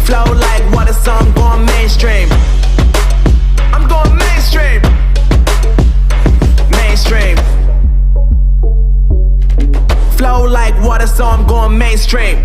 Flow like water, so I'm going mainstream. I'm going mainstream. Mainstream. Flow like water, so I'm going mainstream.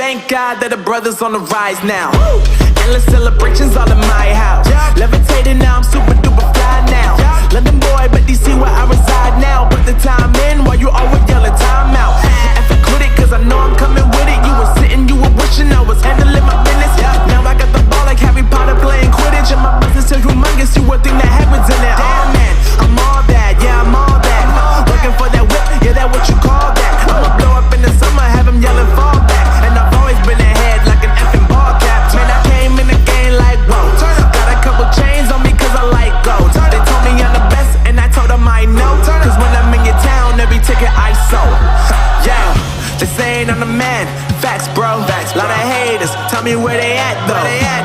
Thank God that the brothers on the rise now. Endless celebrations all in my house. Levitating now, I'm super duper fly now. London boy, but DC where I reside now. Put the time in while you always yelling time out. And for quit it, cause I know I'm coming with it. You were sitting, you were wishing I was handling my business. Now I got the ball like Harry Potter playing Quidditch. And my business is humongous, you would think that heaven's in it. Oh man, I'm all that, yeah, I'm all that. Looking for that whip, yeah, that what you call that. I'ma blow up in the summer, have them yelling fall back. And I've always been ahead like an effing ball cap. Man, I came in the game like, whoa. Got a couple chains on me cause I like gold. They told me I'm the best and I told them I know. Cause when I'm in your town, every ticket I sold. Yeah, they saying I'm the man. Facts, bro. Lot of haters, tell me where they at though.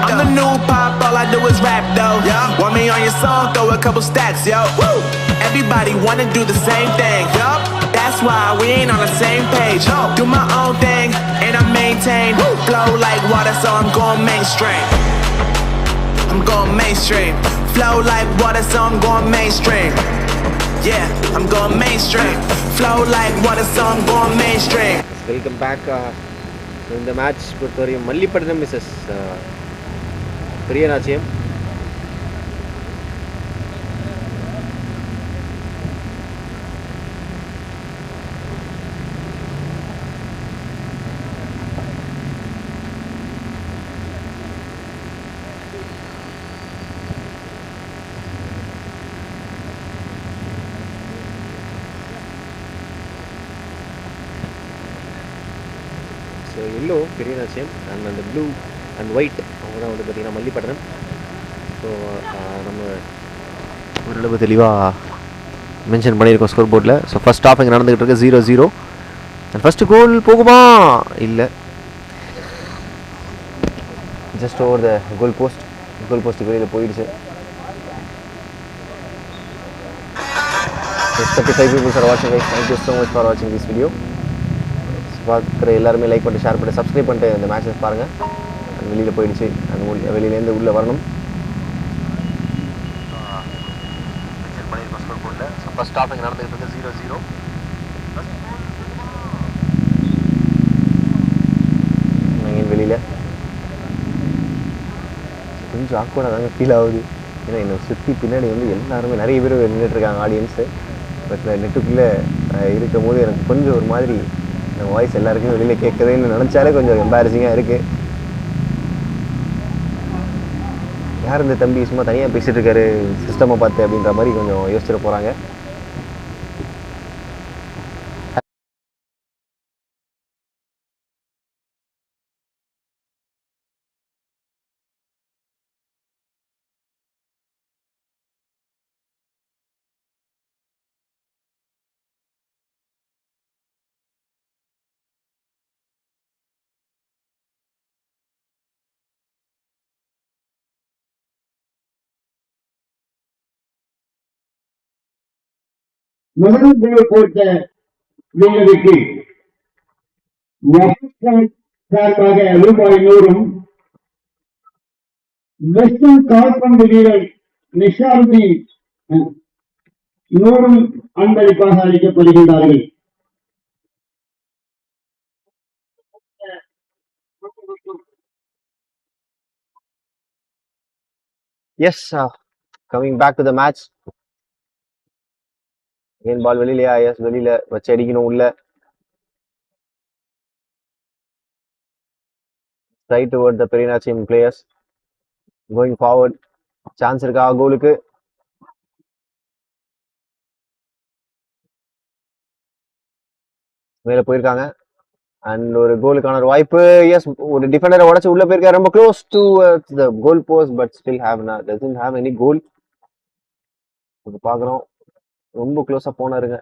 I'm the new pop, all I do is rap though. Want me on your song, throw a couple stacks, yo. Woo! Everybody wanna do the same thing. That's why we ain't on the same page. Do my own thing and I maintain. Flow like water, so I'm going mainstream. I'm going mainstream. Flow like water, so I'm going mainstream. Yeah, I'm going mainstream. Flow like water, so I'm going mainstream. Welcome back. இந்த match பொறுத்தவரையும் Mallipattinam Mrs Priyanachiyam. So yellow Priyanachiyam and அந்த blue and white அவங்க தான் வந்து பார்த்திங்கன்னா Mallipattinam. So நம்ம ஓரளவு தெளிவாக மென்ஷன் பண்ணியிருக்கோம் ஸ்கோர் போர்டில். ஸோ ஃபஸ்ட் ஆஃப் இங்கே நடந்துக்கிட்டு இருக்கு 0-0. அண்ட் ஃபஸ்ட்டு கோல் போகுமா? இல்லை, ஜஸ்ட் ஓவர் த கோல் போஸ்ட்டுக்கு வெளியில் போயிடுச்சு. 35 people are watching guys. Thank you so much for watching this video. பார்க்குற எல்லாருமே லைக் பண்ணிட்டு ஷேர் பண்ணிட்டு சப்ஸ்கிரைப் பண்ணிட்டு இந்த மேட்சஸ் பாருங்கள். அது வெளியில் போயிடுச்சு, அந்த வெளியிலேருந்து உள்ளே வரணும். ஃபர்ஸ்ட் ஆஃப் இங்கே நடந்துகிட்டு இருக்கு 0-0. எங்கேயும் வெளியில் கொஞ்சம் ஆக்வர்டாக தாங்க ஃபீல் ஆகுது. ஏன்னா என்னை சுற்றி பின்னாடி வந்து எல்லாருமே நிறைய பேர் நின்றுட்டுருக்காங்க ஆடியன்ஸு. பட் நெட்டுக்குள்ளே இருக்கும் போது எனக்கு கொஞ்சம் ஒரு மாதிரி இந்த வாய்ஸ் எல்லாருக்குமே வெளியில் கேட்குதுன்னு நினச்சாலே கொஞ்சம் எம்பாரசிங்காக இருக்குது. யார் இந்த தம்பி சும்மா தனியாக பேசிகிட்டு இருக்காரு சிஸ்டமை பார்த்து அப்படின்ற மாதிரி கொஞ்சம் யோசிச்சுட்டு போகிறாங்க. முதல் கோல் போட்ட வீரருக்கு சார்பாக ரூபாய் 100 வெஸ்டர்ன் கால்பந்து வீரர் நிஷாருதீன் 100 அன்பளிப்பாக அளிக்கப்படுகின்றார்கள். Yes, coming back to the match. Again ball வெளியிலயா? Yes, வெளியில வச்சு அடிக்கணும் உள்ள. Right toward the Perinachium players. Going forward. Chance இருக்கா கோலுக்கு? மேல போயிருக்காங்க. அண்ட் ஒரு கோலுக்கான ஒரு வாய்ப்பு. எஸ், ஒரு டிஃபெண்டரை உடைச்சு உள்ள போயிருக்காரு. ரொம்ப close to the goal post but still doesn't have any goal. பாக்குறோம், ரொம்ப க்ளோஸா போனாருங்க.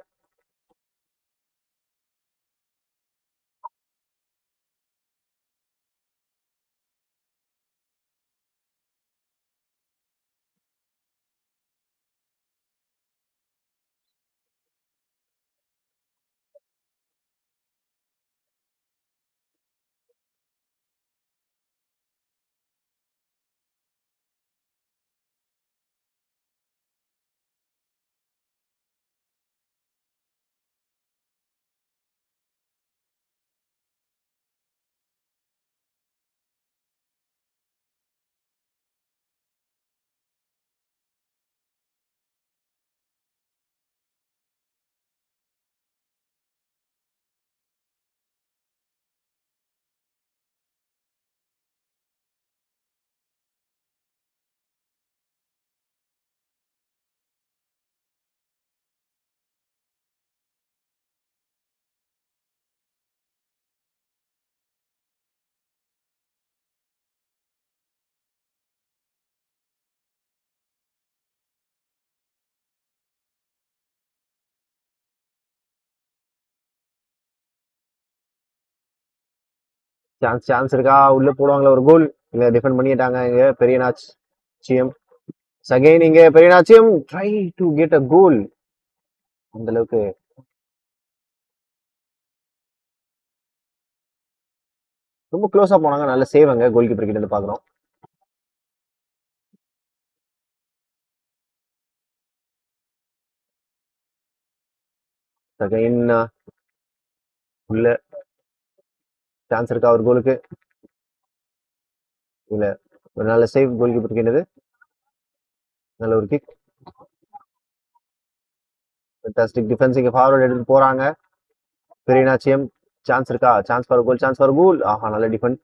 சான்ஸ் இருக்கா? உள்ள போடுவாங்களா ஒரு கோல்? இங்க டிஃபெண்ட் பண்ணிட்டாங்க இங்க பெரியநாச்சியம். அகைன் இங்க பெரியநாச்சியம் ட்ரை டு கெட் அ கோல். அந்த அளவுக்கு ரொம்ப க்ளோஸா போனாங்க. நல்ல சேவ் அங்க கோல் கீப்பர் கிட்ட இருந்து பாக்குறோம். அகைன் உள்ள சான்ஸ் இருக்கா ஒரு கோலுக்கு? இல்ல, ஒரு நல்ல சேவ் கோல் கீப்பர் கிட்டது. நல்ல ஒரு கிக். ஃபேண்டாஸ்டிக் டிஃபென்ஸ் இங்க ஃபார்வர்ட் எடுத்து போறாங்க பெரியநாச்சியம். சான்ஸ் இருக்கா? Chance for goal, chance for goal. ஆஹா, நல்ல டிஃபென்ஸ்.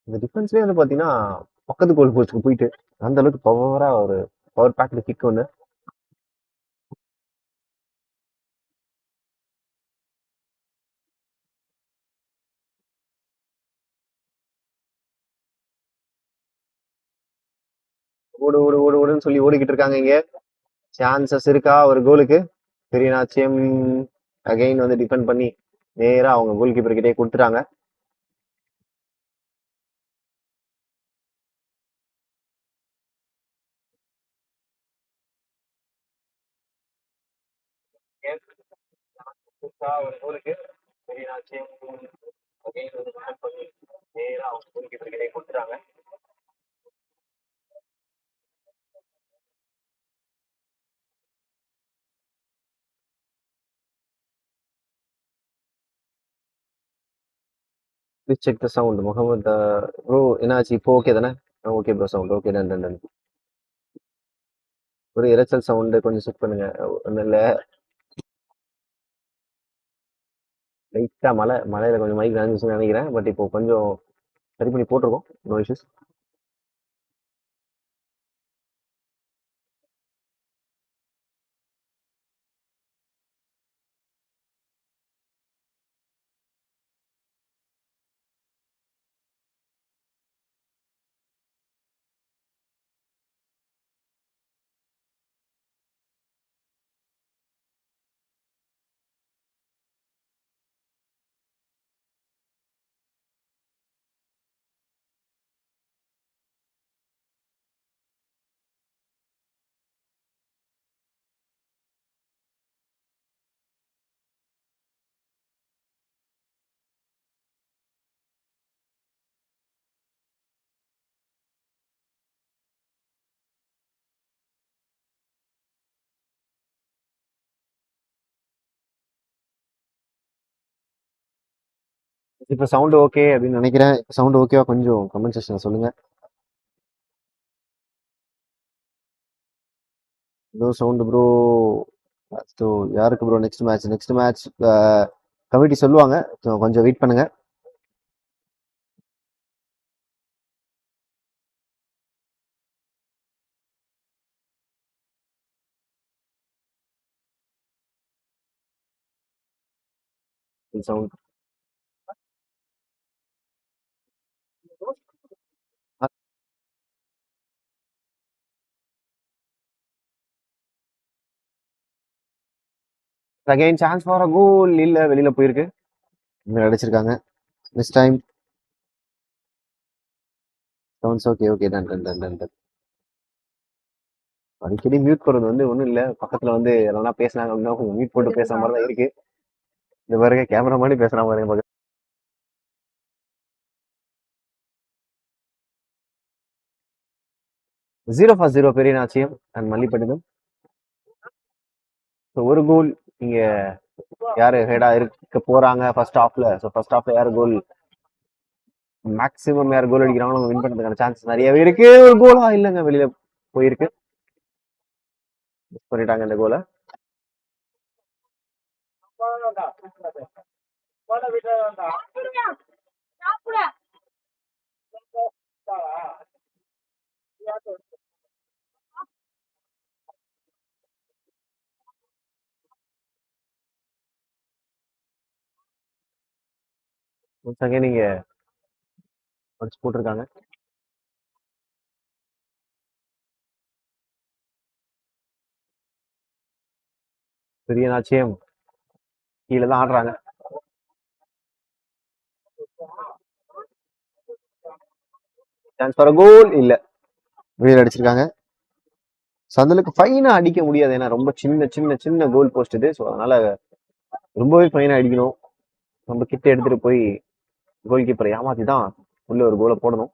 இந்த டிஃபென்ஸ்லயே வந்து பாத்தீங்கன்னா பக்கத்து கோல் போஸ்ட்க்கு போயிட்டு அந்த அளவுக்கு பவரா ஒரு பவர் பேக்டு கிக் ஒன்று. ஓடு ஓடு ஓடு ஓடுன்னு சொல்லி ஓடிக்கிட்டு இருக்காங்க இங்க. சான்சஸ் இருக்கா ஒரு கோலுக்கு? பெரியநாச்சியம் அகைன் வந்து டிஃபெண்ட் பண்ணி நேரா அவங்க கோல் கீப்பர் கிட்டே கொடுத்துட்டாங்க. ஒரு கோலுக்கு பெரியநாச்சியம் அகைன் வந்து டிஃபெண்ட் பண்ணி நேரா அவங்க கோல் கீப்பர் கிட்டே கொடுத்துட்டாங்க. Please check the sound. Muhammad bro என்னாச்சு இப்போ? ஓகே தானே? Okay bro, sound okay. Done done done. ஒரு இரைச்சல் சவுண்டு கொஞ்சம் செக் பண்ணுங்க. ஒன்றும் இல்லை, லைட்டாக மழையில கொஞ்சம் மைக் நனைஞ்சிச்சுன்னு நினைக்கிறேன். பட் இப்போ கொஞ்சம் சரி பண்ணி போட்டிருக்கோம். No issues. இப்போ சவுண்ட் ஓகே அப்படின்னு நினைக்கிறேன். இப்போ சவுண்ட் ஓகேவா கொஞ்சம் கமெண்ட் செக்ஷன்ல சொல்லுங்க. Bro sound bro. ஸோ யாருக்கு ப்ரோ நெக்ஸ்ட் மேட்ச் கமிட்டி சொல்லுவாங்க. ஸோ கொஞ்சம் வெயிட் பண்ணுங்க. Sound again chance for a goal. இல்ல வெளியில போயிருக்கு. அடிச்சிருக்காங்க. Next time sounds okay okay done done done done done. அடிக்கடி மியூட் போடுறது வந்து ஒன்றும் இல்லை. பக்கத்தில் வந்து எதனா பேசினாங்க அப்படின்னா மியூட் போட்டு பேசுற மாதிரி தான் இருக்கு. இந்த பாருங்க கேமரா மாதிரி பேசுற மாதிரி. 0-0 பெரிய நாச்சியம் அண்ட் மல்லிப்பட்டினம். ஸோ ஒரு கோல் இங்க யாரு ஹெடா இருக்க போறாங்க ஃபர்ஸ்ட் ஹாஃப்ல. ஸோ ஃபர்ஸ்ட் ஹாஃப்ல யாரு கோல் மேக்ஸிமம் யார் கோல் அடிக்கிறாங்களோ அவங்க வின் பண்றதுக்கான சான்ஸ் நிறையவே இருக்கு. ஒரு கோலா இல்லைங்க வெளியில போயிருக்கு. மிஸ் பண்ணிட்டாங்க இந்த கோலை. நீங்க அடிச்சு போட்டிருக்காங்க. பெரிய நாச்சியம் கீழே தான் ஆடுறாங்க. சான்ஸ் ஃபார் கோல் இல்ல வெளியில அடிச்சிருக்காங்க. சந்தலுக்கு ஃபைனா அடிக்க முடியாது. ஏன்னா ரொம்ப சின்ன சின்ன சின்ன கோல் போஸ்ட் இது. ஸோ அதனால ரொம்பவே ஃபைனா அடிக்கணும். ரொம்ப கிட்ட எடுத்துட்டு போய் கோல் கீப்பரை ஏமாத்தி தான் உள்ள ஒரு கோலை போடணும்.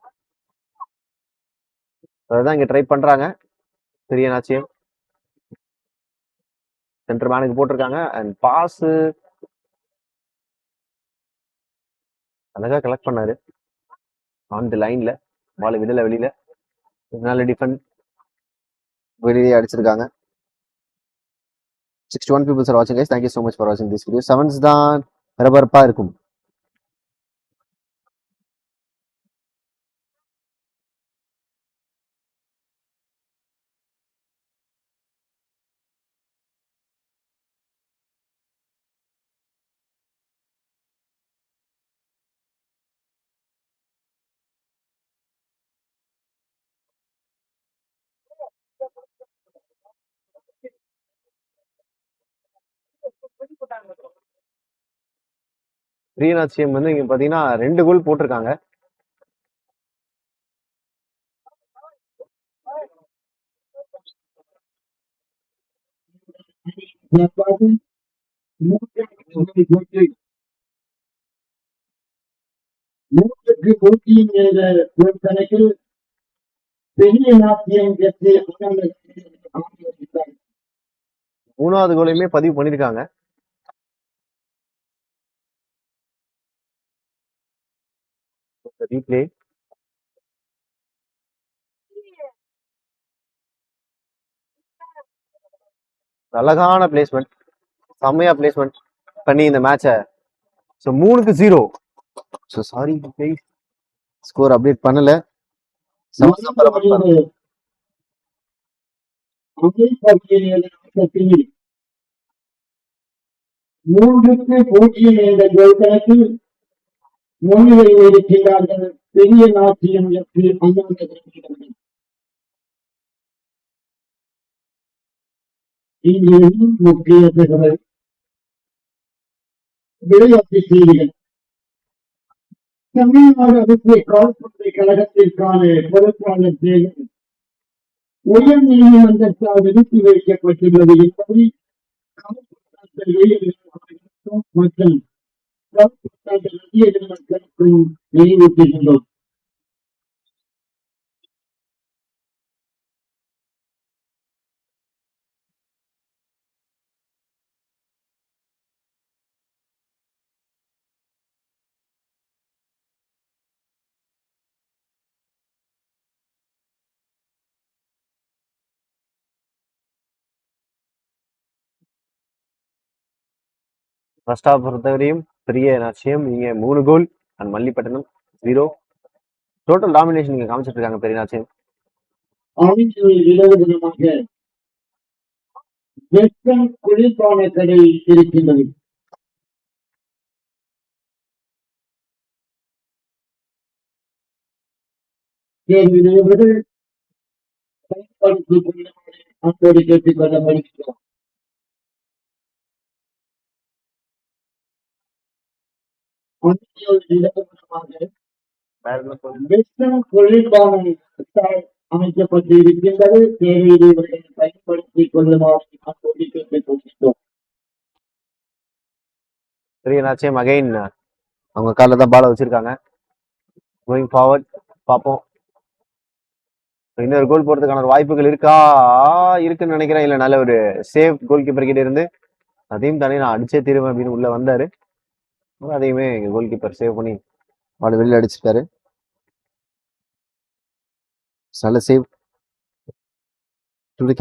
அதுதான் இங்க ட்ரை பண்றாங்க. பெரிய நாச்சியம் சென்டர் மேனுக்கு போட்டிருக்காங்க. அண்ட் பாஸ் அழகா கலெக்ட் பண்ணாரு ஆன் தி லைன்ல. பால் விடல வெளியில. நல்ல டிஃபெண்ட் வெளியே அடிச்சிருக்காங்க. 61 people are watching guys. Thank you so much for watching this video. Sevens தான் பரபரப்பா இருக்கும். பிரியநாச்சியம் வந்து இங்க பாத்தீங்கன்னா 2 கோல் போட்டிருக்காங்க. மூன்றுக்கு 0 என்ற கோல் கணக்கில் பெரிய நாட்டியம் வெற்றி மூணாவது கோலையுமே பதிவு பண்ணிருக்காங்க. ரீப்ளே அழகான பிளேஸ்மெண்ட். செம்மையா பிளேஸ்மெண்ட் பண்ணி இந்த மேட்சை. So 3-0. So sorry score update பண்ணல. மூன்றுக்கு 0 என்ற கோல் கணக்கில் முன்னிலையில் இருக்கின்றார்கள் பெரிய நாட்டியம் வெற்றி அண்ணாநகர். இங்கு முக்கிய தகவல் விளையாட்டு செய்திகள். தமிழ்நாடு அரசு கால்பந்து கழகத்திற்கான பொறுப்பாளர் தேர்தல் உயர் நீதிமன்றத்தால் நிறுத்தி வைக்கப்பட்டுள்ளது என்பதை மற்றும் மக்களுக்கும் நினைவூட்டுகின்றோம். ஃபர்ஸ்ட் ஹாஃப் பொறுத்தவரையும் பெரிய நாச்சியம் இங்கே 3 goal and Mallipattinam 0. Total domination இங்கே காமிச்சிட்டு இருக்காங்க பெரிய நாச்சியம். அமைச்சர்கள் இரவு தினமாக வெஸ்டர்ன் குளிர்பான கடை இருக்கின்றது. தேர்வினர்கள் பயன்படுத்திக் கொள்ளுமாறு அன்போடு கேட்டுக் கொள்ளப்படுகிறோம். அமைச்சர்கள் இரவு தினமாக வேற என்ன சொல்றது? வெஸ்டர்ன் குளிர்பான அமைக்கப்பட்டு இருக்கின்றது. தேவையில்லை பயன்படுத்திக் கொள்ளுமாறு அன்போடு கேட்டுக் கொள்கிறோம். பெரிய நாச்சியம் அகைன் அவங்க காலில் தான் பாலை வச்சிருக்காங்க. கோயிங் ஃபார்வர்ட் பார்ப்போம். இன்னொரு கோல் போடுறதுக்கான ஒரு வாய்ப்புகள் இருக்குன்னு நினைக்கிறேன். இல்லை, நல்ல ஒரு சேவ் கோல் கீப்பர் கிட்ட இருந்து அதையும் தானே நான் அடிச்சே தீருவேன் அப்படின்னு உள்ள வந்தாரு. அதையுமே கோல் கீப்பர் சேவ் பண்ணி பால் வெளியில் அடிச்சிட்டாரு. நல்ல சேவ்.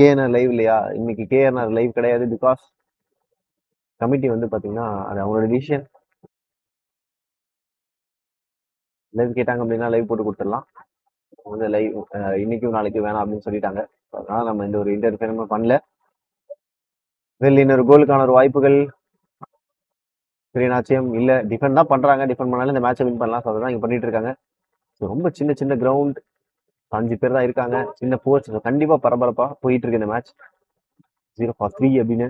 கேஎன்ஆர் லைவ் இல்லையா? இன்னைக்கு கேஎன்ஆர் லைவ் கிடையாது. பிகாஸ் கமிட்டி வந்து பாத்தீங்கன்னா அது அவங்களோட டிசிஷன். லைவ் கேட்டாங்க அப்படின்னா லைவ் போட்டு கொடுத்துடலாம். வந்து லைவ் இன்னைக்கும் நாளைக்கு வேணாம் அப்படின்னு சொல்லிட்டாங்க. அதனால நம்ம இந்த ஒரு இன்டர்ஃபியரும் பண்ணல. வெளில இன்னொரு கோலுக்கான ஒரு வாய்ப்புகள் பெரிய நாச்சியம் இல்ல. டிஃபெண்ட் தான் பண்றாங்க. டிஃபெண்ட் பண்ணாலும் இந்த மேட்சை வின் பண்ணலாம். அதான் இங்க பண்ணிட்டு இருக்காங்க. ரொம்ப சின்ன சின்ன கிரவுண்ட், 5 பேர் தான் இருக்காங்க. சின்ன போர்ஸ் கண்டிப்பா பரபரப்பா போயிட்டு இருக்கு இந்த மேட்ச். 0-3 அப்படின்னு.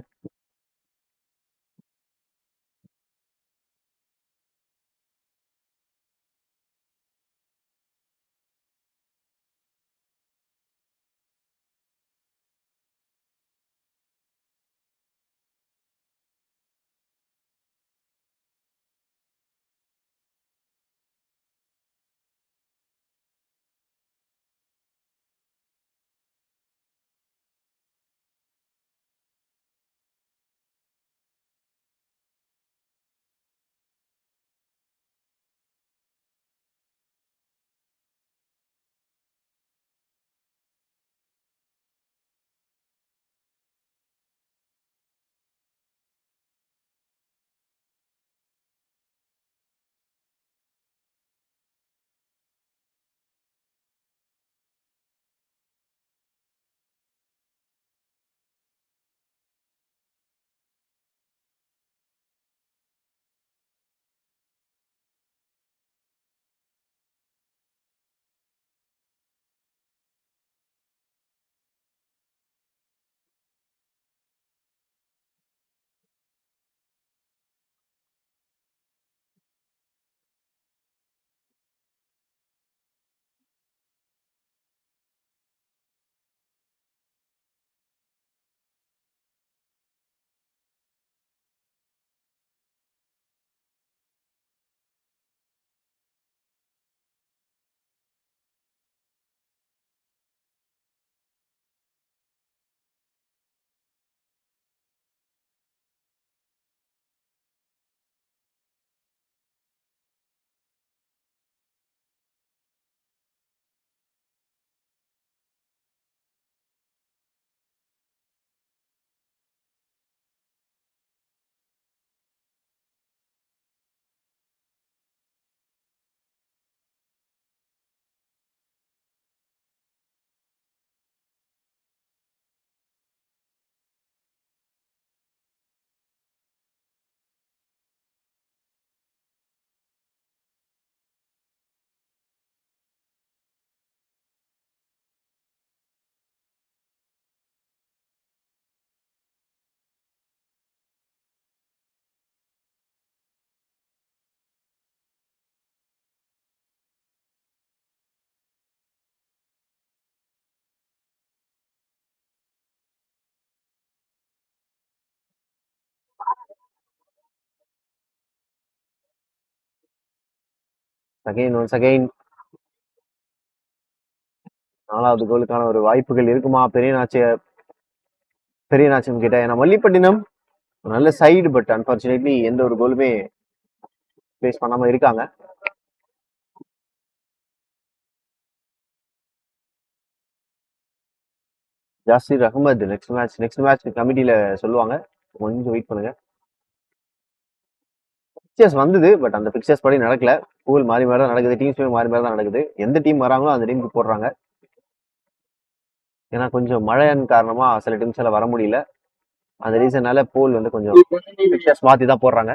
ஒன்ஸ் அகைன் 4வது கோலுக்கான ஒரு வாய்ப்புகள் இருக்குமா பெரிய நாச்சியம் கிட்ட? ஏன்னா மல்லிப்பட்டினம் நல்ல சைடு, பட் அன்பார்ச்சுனேட்லி எந்த ஒரு கோலுமே ஃபேஸ் பண்ணாம இருக்காங்க. ஜாசிர் அகமது நெக்ஸ்ட் மேட்ச் கமிட்டியில சொல்லுவாங்க. கொஞ்சம் வெயிட் பண்ணுங்க. பிக்சர்ஸ் வந்தது, பட் அந்த பிக்சர்ஸ் படி நடக்கல. பூல் மாறி மாறி தான் நடக்குது, டீம்ஸ் மாறி மாறி தான் நடக்குது. எந்த டீம் வராங்களோ அந்த டீமுக்கு போடுறாங்க. ஏன்னா கொஞ்சம் மழையின் காரணமா சில டீம்ஸால வர முடியல. அந்த ரீசனால போல் வந்து கொஞ்சம் பிக்சர்ஸ் மாத்தி தான் போடுறாங்க.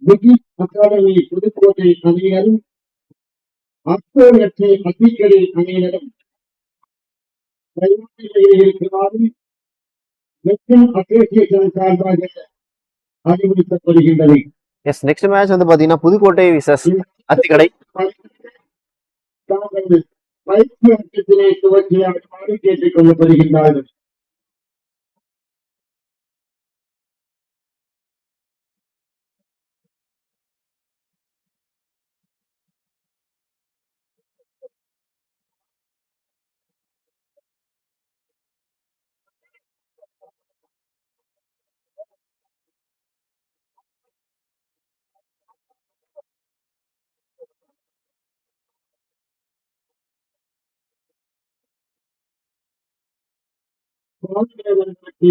பிரிட்டிஷ் அகாடமி புதுக்கோட்டை அணியினரும் அக்கோலட்சி அத்திக்கடை அணியினரும் இருக்குமாறு வெஸ்டர்ன் அசோசியேஷன் சார்பாக அறிவுறுத்தப்படுகின்றது. எஸ், நெக்ஸ்ட் மேட்ச் வந்து பாத்தீங்கன்னா புதுக்கோட்டை விசஸ் அத்திக்கடை. தாங்கள் பயிற்சி அட்டத்திலே துவக்கியாடுமாறு கேட்டுக் கொள்ளப்படுகின்றார்கள்.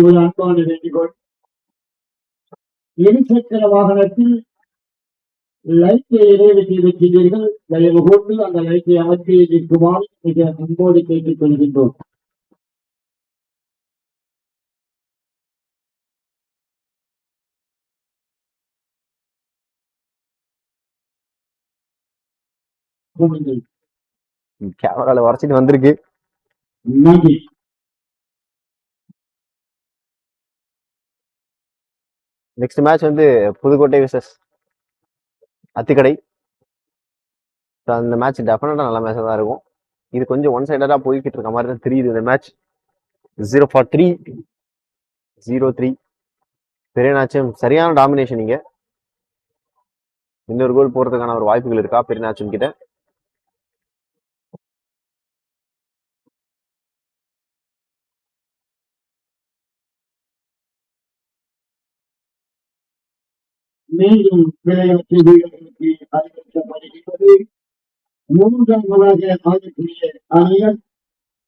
ஒரு அன்பான வேண்டுகோள், இருசக்கர வாகனத்தில் லைட்டை இடைவெட்டி வைக்கிறீர்கள். தயவு கொண்டு அந்த லைட்டை அமர்த்தி நிற்குமாறு மிக அன்போடு கேட்டுக் கொள்கின்றோம். கேமரால வரைச்சிட்டு வந்திருக்கு. நன்றி. நெக்ஸ்ட் மேட்ச் வந்து புதுக்கோட்டை விசஸ் அத்திக்கடை. அந்த மேட்ச் டெஃபினட்டா நல்ல மேட்சா தான் இருக்கும். இது கொஞ்சம் ஒன் சைடடா போய்கிட்டு இருக்க மாதிரி தான் தெரியுது இந்த மேட்ச். 0-3 பெரியநாச்சம் சரியான டாமினேஷன். இங்க இன்னொரு கோல் போறதுக்கான ஒரு வாய்ப்புகள் இருக்கா பெரியநாச்சம் கிட்ட? மீண்டும் விளையாட்டு வீரர்களுக்கு அறிவிக்கப்படுகிறது. மூன்றாவதாக ஆடக்கூடிய அணியர்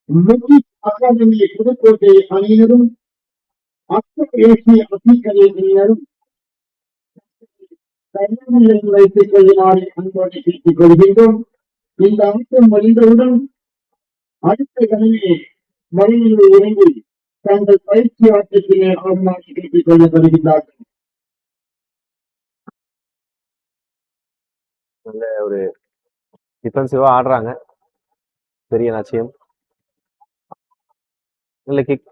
பிரிட்டிஷ் அகாடமி புதுக்கோட்டை அணியினரும் ஏசிய அத்திக்கடை அணியினரும் தயார் வைத்துக் கொள்ளுமாறு அன்போடு கேட்டுக் கொள்கின்றோம். இந்த அம்சம் முடிந்தவுடன் அடுத்த கணமே மழையில் இறங்கி தங்கள் பயிற்சி ஆட்டத்திலே ஆடுமாறு கேட்டுக் கொள்ளப்படுகின்றார்கள். நல்ல ஒரு டிஃபென்சிவா ஆடுறாங்க பெரியநாச்சியம். நல்ல கிக்.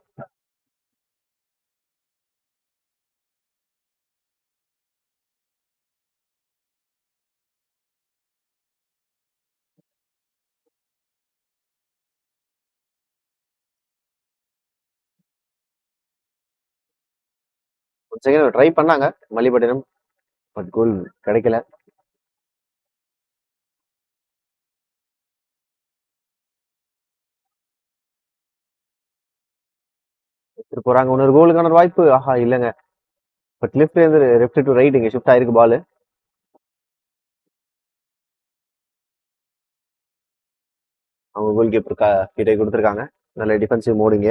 ஒரு செகண்ட் ட்ரை பண்ணாங்க மல்லிப்பட்டினம், பட் கோல் கிடைக்கல. எடுத்துட்டு போறாங்க. இன்னொரு கோலுக்கான வாய்ப்பு. ஆஹா இல்லைங்க, பட் லெஃப்ட் டு ரைட் இங்க ஷிஃப்ட் ஆயிருக்கு பால். அவங்க கோல் கீப்பர் கிட்ட கொடுத்துருக்காங்க. நல்ல டிஃபென்சிவ் மோடுங்க.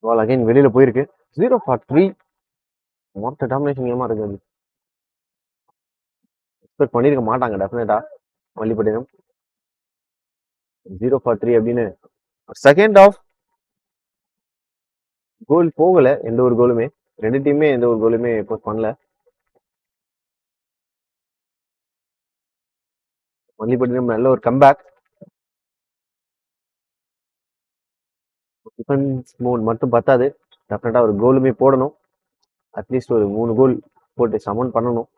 பால் அகைன் வெளியில போயிருக்கு. 0-3 மொத்த டாமினேஷன் கேமா இருக்கு அது. எக்ஸ்பெக்ட் பண்ணியிருக்க மாட்டாங்க டெஃபினட்டா மல்லிப்பட்டினம். 0-3 அப்படின்னு செகண்ட் ஆஃப் கோல் போகல, எந்த ஒரு கோலுமே. ரெண்டு டீமே எந்த ஒரு கோலுமே போஸ்ட் பண்ணல. மல்லிப்பட்டினம் நல்ல ஒரு கம்பேக். டிஃபென்ஸ் மோட் மட்டும் பத்தாது, டெஃபினட்டா ஒரு கோலுமே போடணும். அட்லீஸ்ட் ஒரு 3 கோல் போட்டு சமன் பண்ணணும்.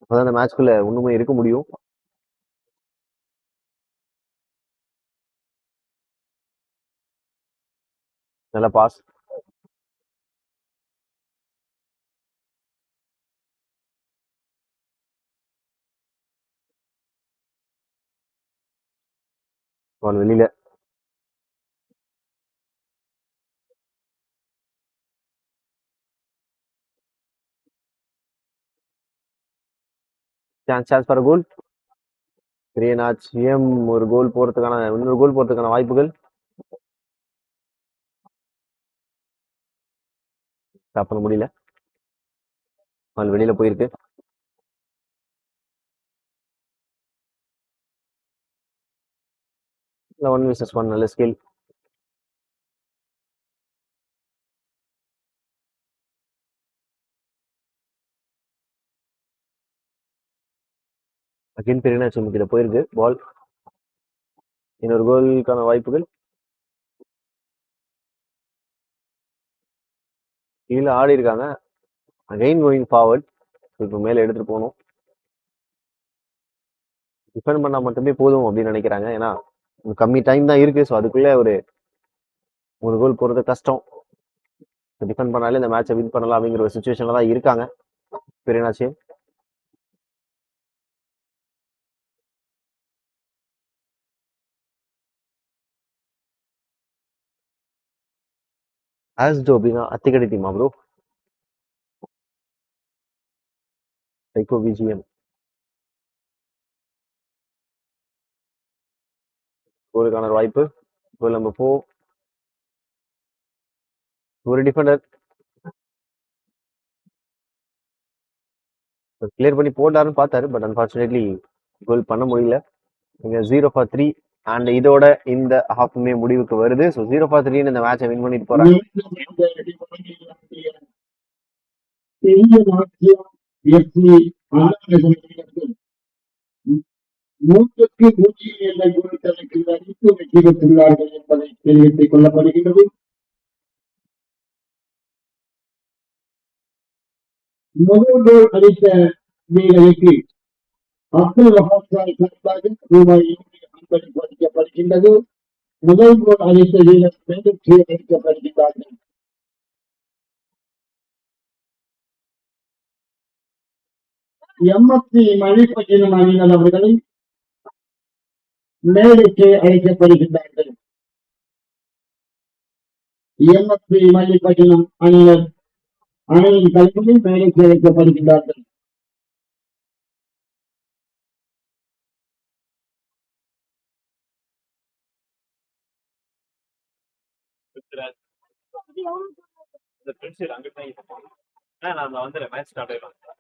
அப்பதான் அந்த மேட்ச்க்குள்ள ஒண்ணுமே இருக்க முடியும். நல்ல பாஸ். பால் வெளியில. சான்ஸ் ஃபார் கோல். கிரியனாச் ஒரு கோல் போறதுக்கான இன்னொரு கோல் போறதுக்கான வாய்ப்புகள். ஸ்டாப் பண்ண முடியல. பால் வெளியில போயிருக்கு. இல்ல 1 vs 1 நல்ல ஸ்கில். அகைன் பெரியனாச்சு கிட்ட போயிருக்கு பால். இன்னொரு கோலுக்கான வாய்ப்புகள். கீழே ஆடி இருக்காங்க. Again going forward. இப்போ மேல எடுத்துட்டு போகணும். டிஃபெண்ட் பண்ணா மட்டுமே போதும் அப்படின்னு நினைக்கிறாங்க. ஏன்னா கம்மி டைம் தான் இருக்கு. ஸோ அதுக்குள்ள ஒரு கோல் போறது கஷ்டம். டிஃபெண்ட் பண்ணாலே இந்த மேட்சை வின் பண்ணலாம் அப்படிங்கிற ஒரு சுச்சுவேஷன்ல தான் இருக்காங்க பெரியனாச்சு. ஆஸ்டோ அப்படின்னா அத்திக்கடி டீமா ப்ரோ? Psycho VGM. கோலுக்கான ஒரு வாய்ப்பு. Goal number 4. ஒரு டிஃபெண்டர் கிளியர் பண்ணி போட்டாருன்னு பார்த்தாரு. பட் அன்பார்ச்சுனேட்லி கோல் பண்ண முடியல. இங்க 0-3 அண்ட் இதோட இந்த ஹாஃப்மே முடிவுக்கு வருது. ஸோ 0-3 இந்த மேட்சை வின் பண்ணிட்டு போறாங்க. பெரிய நாட்டியம் எஃப்சி ஆனந்தத்தில் 100-0 என்ற கோல் கணக்கில் அடித்து வெற்றி பெற்றுள்ளார்கள் என்பதை தெரிவித்துக் கொள்ளப்படுகிறது. முதல் கோல் அடித்த வீரருக்கு அப்துல் வஹாப் சார்பாக ரூபாய் 100 அன்பளிப்பு அளிக்கப்படுகின்றது. முதல் கோல் அடித்த வீரர் மீண்டும் அளிக்கப்படுகின்றார்கள். எம்எஸ்சி மணிப்பட்டினம் அணியினர் அவர்களை மேலுக்கு அழைக்கப்படுகின்றார்கள். எம்எஸ்சி மல்லிப்பட்டினம் அணியினர் அணியின் தலைமையில் மேலுக்கு அழைக்கப்படுகின்றார்கள். நான் வந்துடுறேன். மேட்ச் ஸ்டார்ட் ஆயிடும்.